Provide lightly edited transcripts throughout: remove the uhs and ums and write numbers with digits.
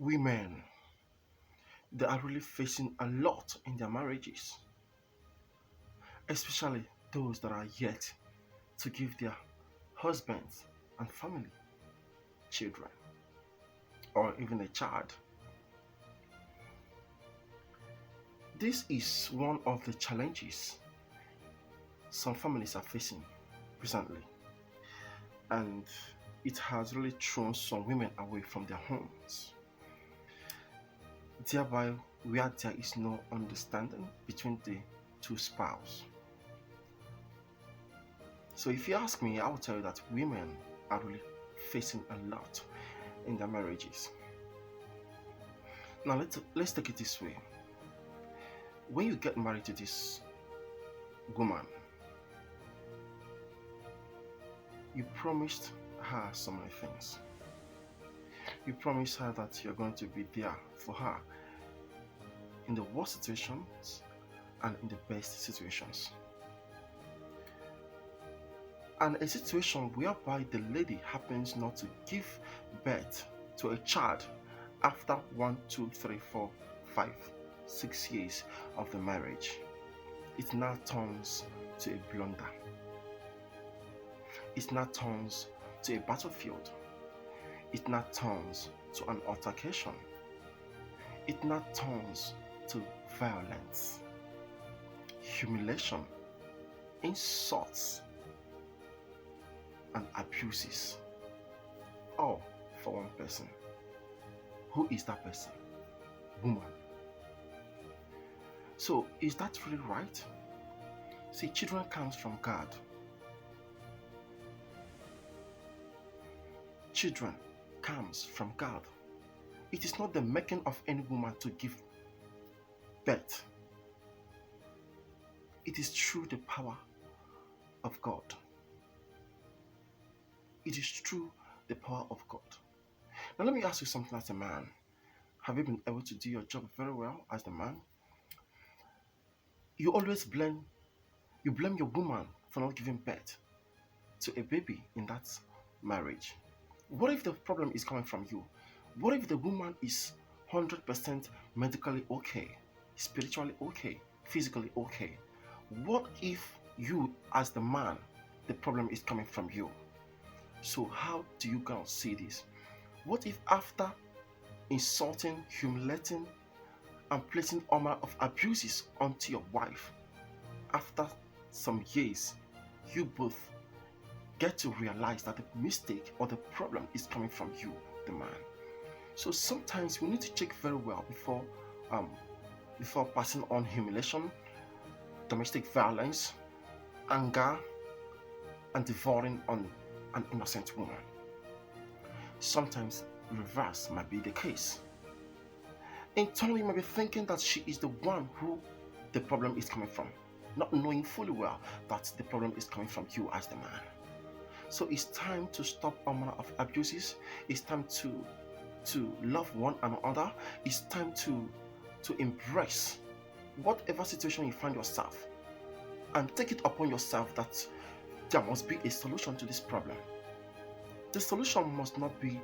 women, they are really facing a lot in their marriages, especially those that are yet to give their husbands and family children or even a child. This is one of the challenges some families are facing presently, and it has really thrown some women away from their homes, thereby where there is no understanding between the two spouses. So if you ask me, I will tell you that women are really facing a lot in their marriages. Now let's take it this way. When you get married to this woman, you promised her so many things. You promised her that you're going to be there for her in the worst situations and in the best situations. And a situation whereby the lady happens not to give birth to a child after 1, 2, 3, 4, 5, 6 years of the marriage, it now turns to a blunder. It now turns to a battlefield. It now turns to an altercation. It now turns to violence, humiliation, insults, and abuses, all for one person. Who is that person? Woman. So is that really right? See, children comes from God. Children comes from God. It is not the making of any woman to give birth. It is through the power of God. It is through the power of God. Now let me ask you something as a man. Have you been able to do your job very well as the man? You always blame your woman for not giving birth to a baby in that marriage. What if the problem is coming from you? What if the woman is 100% medically okay, spiritually okay, physically okay? What if you, as the man, the problem is coming from you? So, how do you girls see this? What if after insulting, humiliating, and placing all manner of abuses onto your wife, after some years, you both get to realize that the mistake or the problem is coming from you, the man? So sometimes we need to check very well um, before passing on humiliation, domestic violence, anger, and devouring on an innocent woman. Sometimes reverse might be the case. Internally, you might be thinking that she is the one who the problem is coming from, not knowing fully well that the problem is coming from you as the man. So it's time to stop all manner of abuses. It's time to love one another. It's time to embrace whatever situation you find yourself and take it upon yourself that there must be a solution to this problem. The solution must not be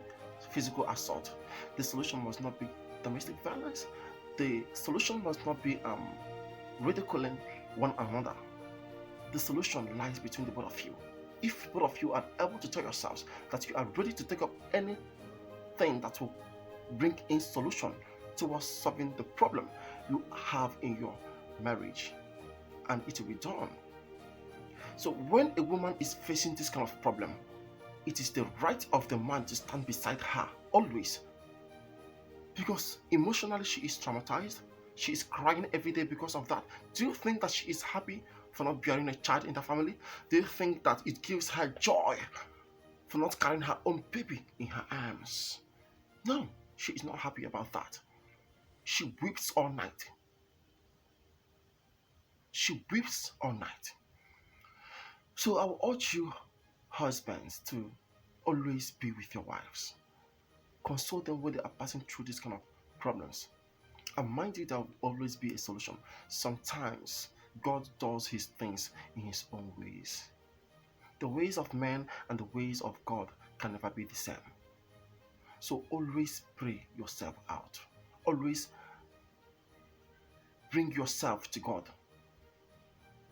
physical assault. The solution must not be domestic violence. The solution must not be ridiculing one another. The solution lies between the both of you. If both of you are able to tell yourselves that you are ready to take up anything that will bring in solution towards solving the problem you have in your marriage, and it will be done. So when a woman is facing this kind of problem, it is the right of the man to stand beside her always, because emotionally she is traumatized. She is crying every day because of that. Do you think that she is happy for not bearing a child in the family? Do you think that it gives her joy for not carrying her own baby in her arms? No, she is not happy about that. She weeps all night. She weeps all night. So I will urge you, husbands, to always be with your wives. Console them when they are passing through this kind of problems. And mind you, there will always be a solution. Sometimes God does his things in his own ways. The ways of men and the ways of God can never be the same. So always pray yourself out. Always bring yourself to God.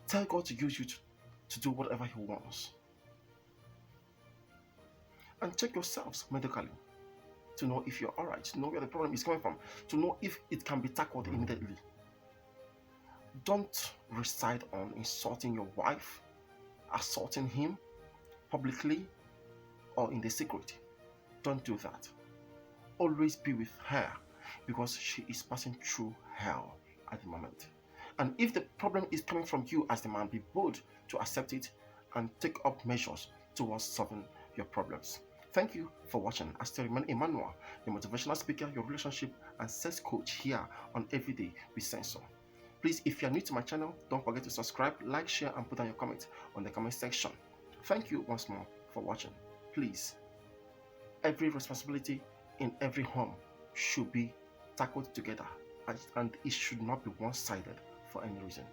Tell God to use you to do whatever He wants. And check yourselves medically to know if you're alright, to know where the problem is coming from, to know if it can be tackled immediately. Don't reside on insulting your wife, assaulting him publicly or in the secret. Don't do that. Always be with her because she is passing through hell at the moment. And if the problem is coming from you as the man, be bold to accept it and take up measures towards solving your problems. Thank you for watching. I still remain Emmanuel, your motivational speaker, your relationship and sex coach here on Everyday with Sensor. Please, if you are new to my channel, don't forget to subscribe, like, share, and put down your comment on the comment section. Thank you once more for watching. Please, every responsibility in every home should be tackled together, and it should not be one-sided for any reason.